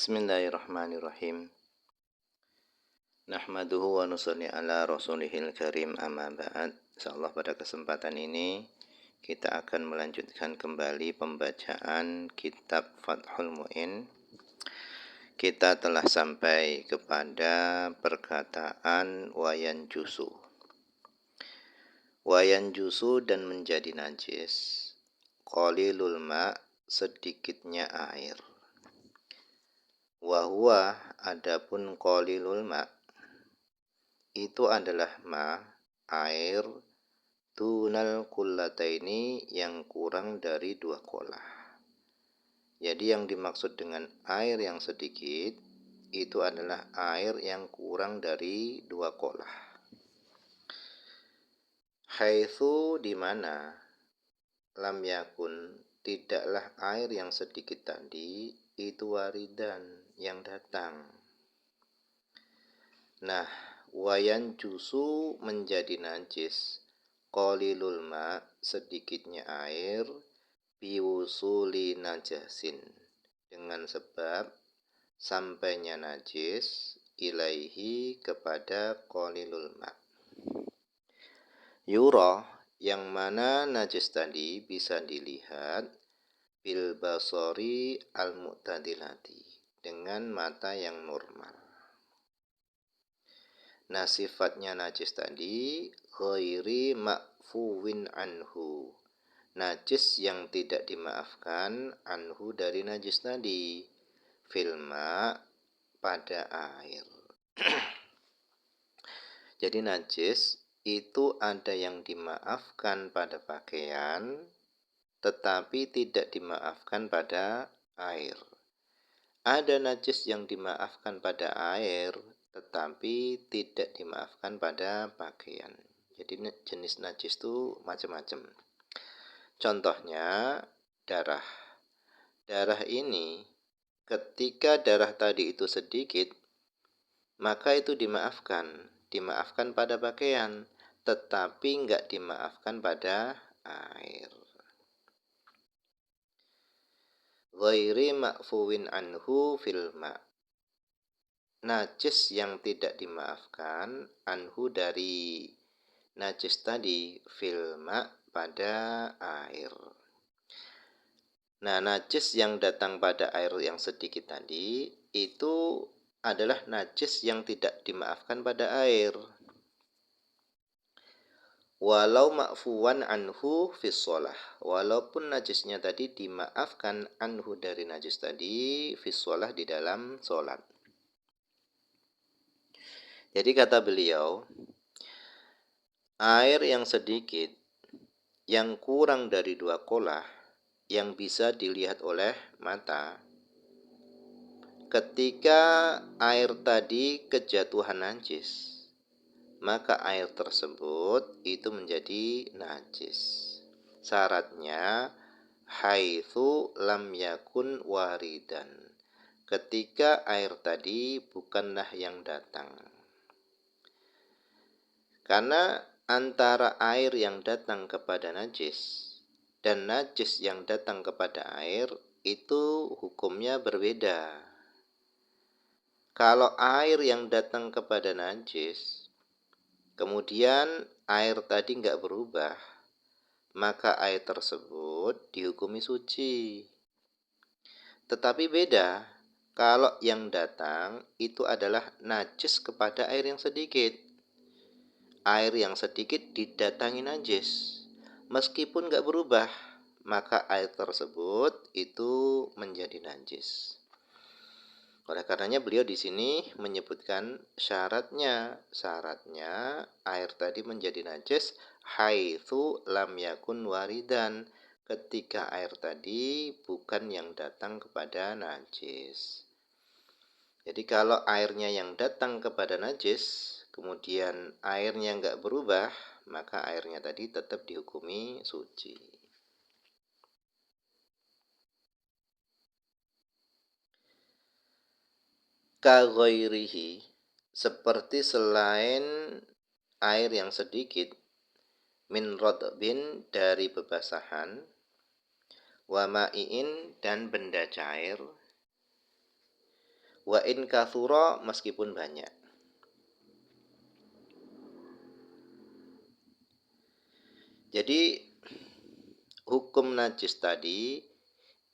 Bismillahirrahmanirrahim. Nahmaduhu wa nusalli ala rasulihil karim amma ba'd. Insyaallah pada kesempatan ini kita akan melanjutkan kembali pembacaan kitab Fathul Mu'in. Kita telah sampai kepada perkataan wayan jusu. Wayan jusu dan menjadi najis. Qalilul ma, sedikitnya air. Wahwa, adapun qalilul ma, itu adalah ma, air, dunal kullataini, yang kurang dari 2 kolah. Jadi yang dimaksud dengan air yang sedikit, itu adalah air yang kurang dari 2 kolah. Haitsu, di mana, lam yakun, tidaklah air yang sedikit tadi, itu waridan, yang datang. Nah, wayan jusu, menjadi najis, qalilul ma, sedikitnya air, biwusuli najasin, dengan sebab sampainya najis, ilaihi, kepada qalilul ma. Yura, yang mana najis tadi bisa dilihat, bil basori al-mu'tadilati, dengan mata yang normal. Nah, sifatnya najis tadi ghairi ma'fuwin anhu, najis yang tidak dimaafkan, anhu, dari najis tadi, filma, pada air. Jadi najis itu ada yang dimaafkan pada pakaian, tetapi tidak dimaafkan pada air. Ada najis yang dimaafkan pada air, tetapi tidak dimaafkan pada pakaian. Jadi jenis najis itu macam-macam. Contohnya darah. Darah ini, ketika darah tadi itu sedikit, maka itu dimaafkan. Dimaafkan pada pakaian, tetapi enggak dimaafkan pada air. Ghairi ma'fuwin anhu filma, najis yang tidak dimaafkan, anhu, dari najis tadi, filma, pada air. Nah, najis yang datang pada air yang sedikit tadi, itu adalah najis yang tidak dimaafkan pada air. Walau ma'fuwan anhu fis sholah, walaupun najisnya tadi dimaafkan anhu, dari najis tadi, fis sholah, di dalam sholat. Jadi kata beliau, air yang sedikit, yang kurang dari 2 kolah, yang bisa dilihat oleh mata, ketika air tadi kejatuhan najis, maka air tersebut itu menjadi najis. Syaratnya haitsu lam yakun waridan, ketika air tadi bukanlah yang datang. Karena antara air yang datang kepada najis dan najis yang datang kepada air itu hukumnya berbeda. Kalau air yang datang kepada najis, kemudian air tadi enggak berubah, maka air tersebut dihukumi suci. Tetapi beda kalau yang datang itu adalah najis kepada air yang sedikit. Air yang sedikit didatangi najis, meskipun enggak berubah, maka air tersebut itu menjadi najis. Oleh karenanya beliau di sini menyebutkan syaratnya. Syaratnya air tadi menjadi najis haitsu lam yakun waridan, ketika air tadi bukan yang datang kepada najis. Jadi kalau airnya yang datang kepada najis, kemudian airnya enggak berubah, maka airnya tadi tetap dihukumi suci. Ka ghairihi, seperti selain air yang sedikit, min rodbin, dari bebasahan, wa, wa ma'iin, dan benda cair, Wa in kathura, meskipun banyak. Jadi hukum najis tadi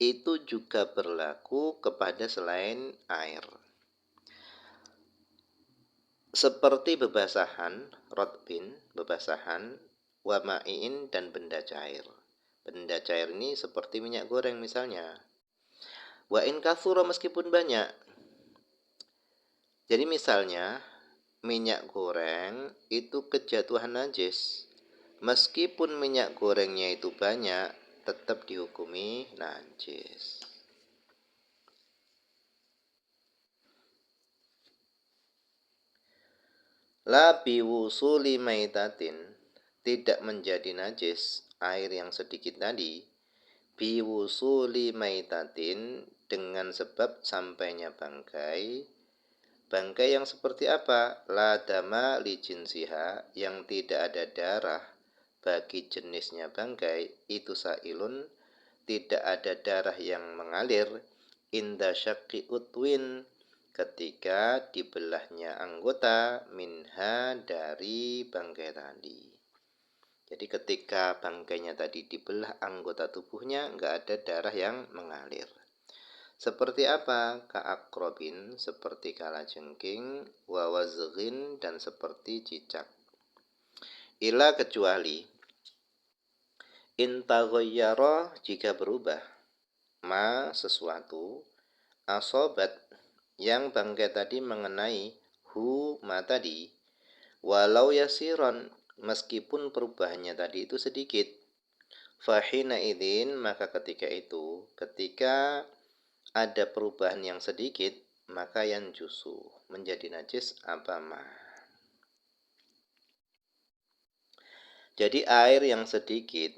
itu juga berlaku kepada selain air. Seperti bebasahan, rotbin, bebasahan, wama'in, dan benda cair. Benda cair ini seperti minyak goreng misalnya. Wa in kathura, meskipun banyak. Jadi misalnya minyak goreng itu kejatuhan najis. Meskipun minyak gorengnya itu banyak, tetap dihukumi najis. La biwusuli maitatin, tidak menjadi najis air yang sedikit tadi, biwusuli maitatin, dengan sebab sampainya bangkai. Bangkai yang seperti apa? La dama li jinsiha, yang tidak ada darah bagi jenisnya bangkai, itu sailun, tidak ada darah yang mengalir, inda syakki utwin, ketika dibelahnya anggota, minha, dari bangkai tadi. Jadi ketika bangkainya tadi dibelah anggota tubuhnya, nggak ada darah yang mengalir. Seperti apa? Ka'akrobin, seperti kalajengking, wawazghin, dan seperti cicak. Ila, kecuali intaghayyara, jika berubah, ma, sesuatu, asobat, yang bangkai tadi mengenai, hu, ma tadi, walau yasiron, meskipun perubahannya tadi itu sedikit, fahina idin, maka ketika itu, ketika ada perubahan yang sedikit, maka yang jusu, menjadi najis apa ma. Jadi air yang sedikit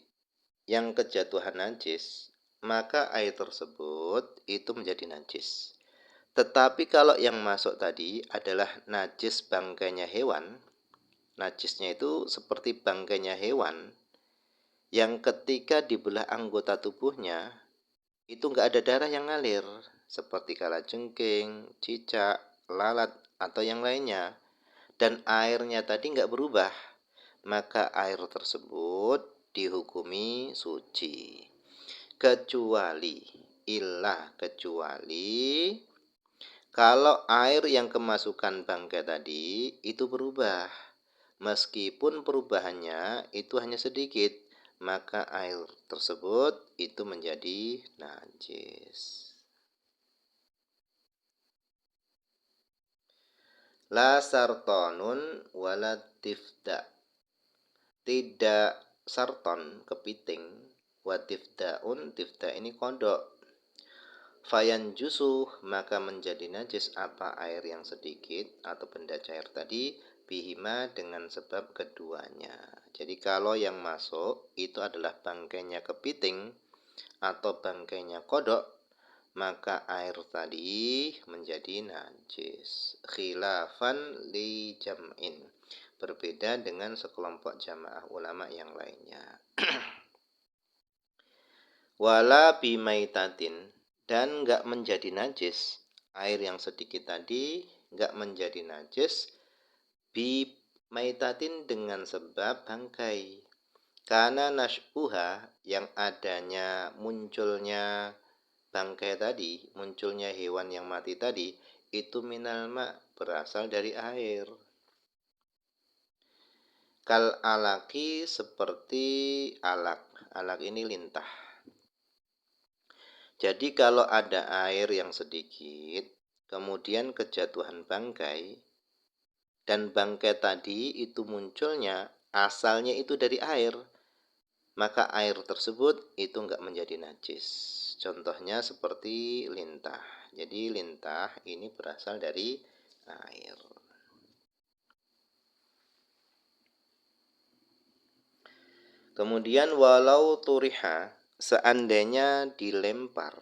yang kejatuhan najis, maka air tersebut itu menjadi najis. Tetapi kalau yang masuk tadi adalah najis bangkainya hewan, najisnya itu seperti bangkainya hewan yang ketika dibelah anggota tubuhnya itu nggak ada darah yang ngalir, seperti kalajengking, cicak, lalat, atau yang lainnya, dan airnya tadi nggak berubah, maka air tersebut dihukumi suci. Kecuali, kecuali kalau air yang kemasukan bangkai tadi itu berubah, meskipun perubahannya itu hanya sedikit, maka air tersebut itu menjadi najis. La sartonun wala tifda, tidak sarton, kepiting, wa tifdaun, tifda ini kodok. Fayan jusuh, maka menjadi najis apa air yang sedikit atau benda cair tadi, bihima, dengan sebab keduanya. Jadi kalau yang masuk itu adalah bangkainya kepiting atau bangkainya kodok, maka air tadi menjadi najis. Khilafan li jam'in, berbeda dengan sekelompok jamaah ulama yang lainnya. Wala bimaitatin, dan enggak menjadi najis air yang sedikit tadi, enggak menjadi najis bimaitatin, dengan sebab bangkai. Karena nas'uha, yang adanya munculnya bangkai tadi, munculnya hewan yang mati tadi, itu minal ma, berasal dari air. Kal alaki, seperti alak. Alak ini lintah. Jadi kalau ada air yang sedikit, kemudian kejatuhan bangkai, dan bangkai tadi itu munculnya, asalnya itu dari air, maka air tersebut itu enggak menjadi najis. Contohnya seperti lintah. Jadi lintah ini berasal dari air. Kemudian walau turiha, seandainya dilempar,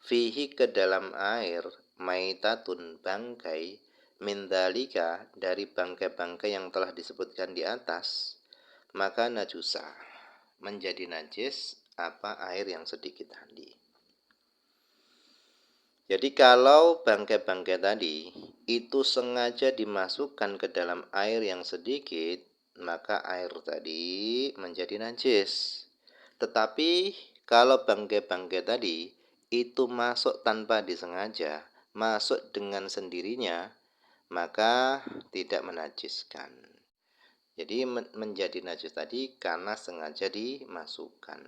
fihi, ke dalam air, maitatun, bangkai, mindalika, dari bangkai-bangkai yang telah disebutkan di atas, maka najusa, menjadi najis apa air yang sedikit tadi. Jadi kalau bangkai-bangkai tadi itu sengaja dimasukkan ke dalam air yang sedikit, maka air tadi menjadi najis. Tetapi kalau bangkai-bangkai tadi itu masuk tanpa disengaja, masuk dengan sendirinya, maka tidak menajiskan. Jadi menjadi najis tadi karena sengaja dimasukkan.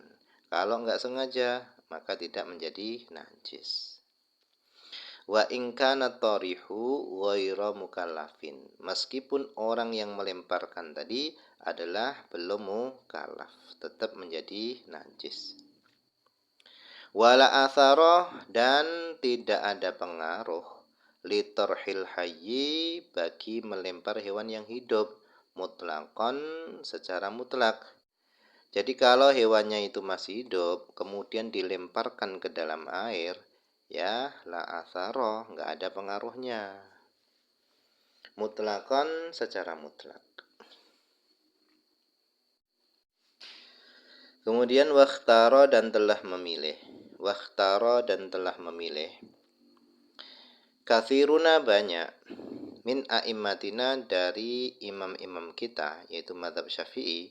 Kalau enggak sengaja, maka tidak menjadi najis. Wa in kana tarihu ghaira mukallafin. Meskipun orang yang melemparkan tadi adalah belum mukallaf, tetap menjadi najis. Wala athara, dan tidak ada pengaruh litarhil hayyi, bagi melempar hewan yang hidup mutlakon, secara mutlak. Jadi kalau hewannya itu masih hidup kemudian dilemparkan ke dalam air, ya la athara, enggak ada pengaruhnya. Mutlakon, secara mutlak. Kemudian wakhtara, dan telah memilih. Wakhtara, dan telah memilih. Kathiruna, banyak. Min a'immatina, dari imam-imam kita, yaitu mazhab Syafi'i.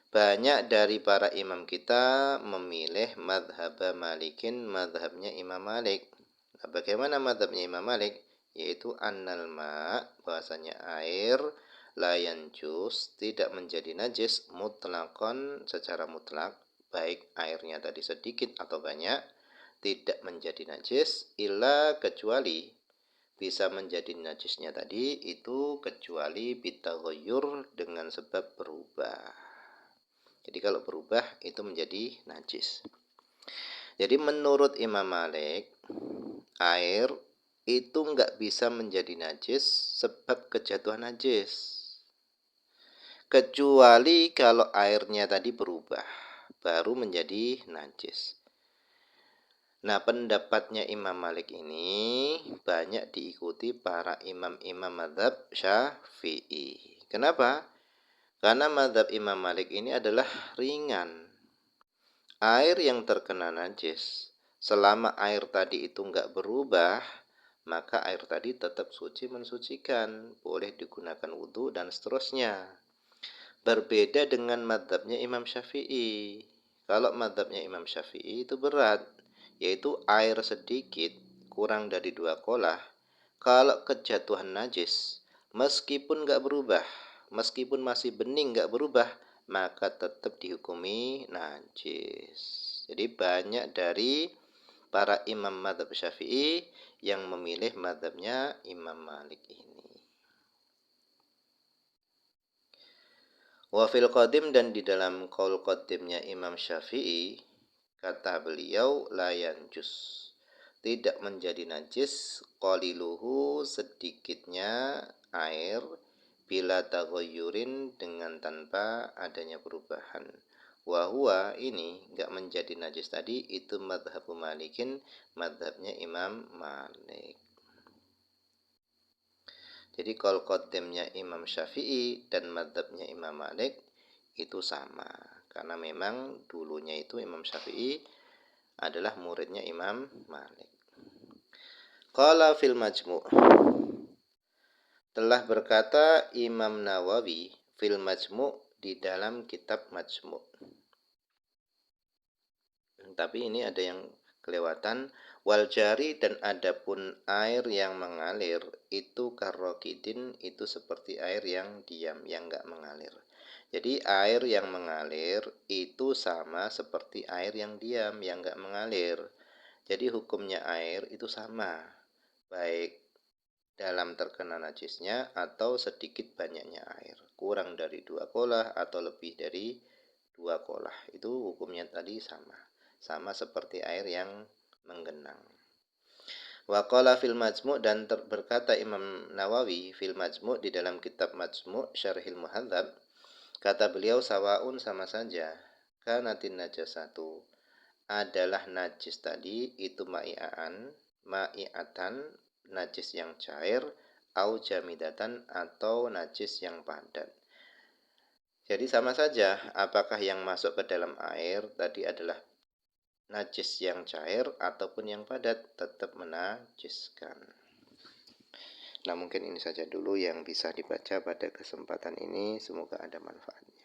Banyak dari para imam kita memilih madhab Malikin, madhabnya Imam Malik. Nah, bagaimana madhabnya Imam Malik? Yaitu annal ma', bahasanya air, layan jus, tidak menjadi najis mutlakon, secara mutlak, baik airnya tadi sedikit atau banyak, tidak menjadi najis, illa, kecuali, bisa menjadi najisnya tadi itu kecuali bitaghayyur, dengan sebab berubah. Jadi kalau berubah itu menjadi najis. Jadi menurut Imam Malik, air itu enggak bisa menjadi najis sebab kejatuhan najis, kecuali kalau airnya tadi berubah baru menjadi najis. Nah, pendapatnya Imam Malik ini banyak diikuti para imam-imam mazhab Syafi'i. Kenapa? Karena mazhab Imam Malik ini adalah ringan. Air yang terkena najis, selama air tadi itu enggak berubah, maka air tadi tetap suci, mensucikan, boleh digunakan wudhu dan seterusnya. Berbeda dengan mazhabnya Imam Syafi'i. Kalau mazhabnya Imam Syafi'i itu berat, yaitu air sedikit, kurang dari 2 kolah, kalau kejatuhan najis, meskipun enggak berubah, meskipun masih bening enggak berubah, maka tetap dihukumi najis. Jadi banyak dari para imam mazhab Syafi'i yang memilih mazhabnya Imam Malik ini. Wa fil qadim, dan di dalam qaul qadimnya Imam Syafi'i, kata beliau la yanjus, tidak menjadi najis, qaliluhu, sedikitnya air, bila taghayyurin, dengan tanpa adanya perubahan. Wa huwa, ini enggak menjadi najis tadi itu madhab Malikin, madhabnya Imam Malik. Jadi qaul qadimnya Imam Syafi'i dan madhabnya Imam Malik itu sama, karena memang dulunya itu Imam Syafi'i adalah muridnya Imam Malik. Qala fil majmu', telah berkata Imam Nawawi fil majmu', di dalam kitab Majmu'. Tapi ini ada yang kelewatan. Wal jari, dan adapun air yang mengalir itu karrokidin, itu seperti air yang diam, yang enggak mengalir. Jadi air yang mengalir itu sama seperti air yang diam, yang enggak mengalir. Jadi hukumnya air itu sama, baik dalam terkena najisnya atau sedikit banyaknya air, kurang dari 2 kolah atau lebih dari 2 kolah, itu hukumnya tadi sama, sama seperti air yang menggenang. Wa qala fil majmu', dan berkata Imam Nawawi fil majmu', di dalam kitab Majmu' Syarhil Muhadzab, kata beliau sawaun, sama saja, kanatin najasatu, adalah najis tadi itu ma'iatan, najis yang cair, au jamidatan, atau najis yang padat. Jadi sama saja apakah yang masuk ke dalam air tadi adalah najis yang cair ataupun yang padat tetap menajiskan. Nah, mungkin ini saja dulu yang bisa dibaca pada kesempatan ini. Semoga ada manfaatnya.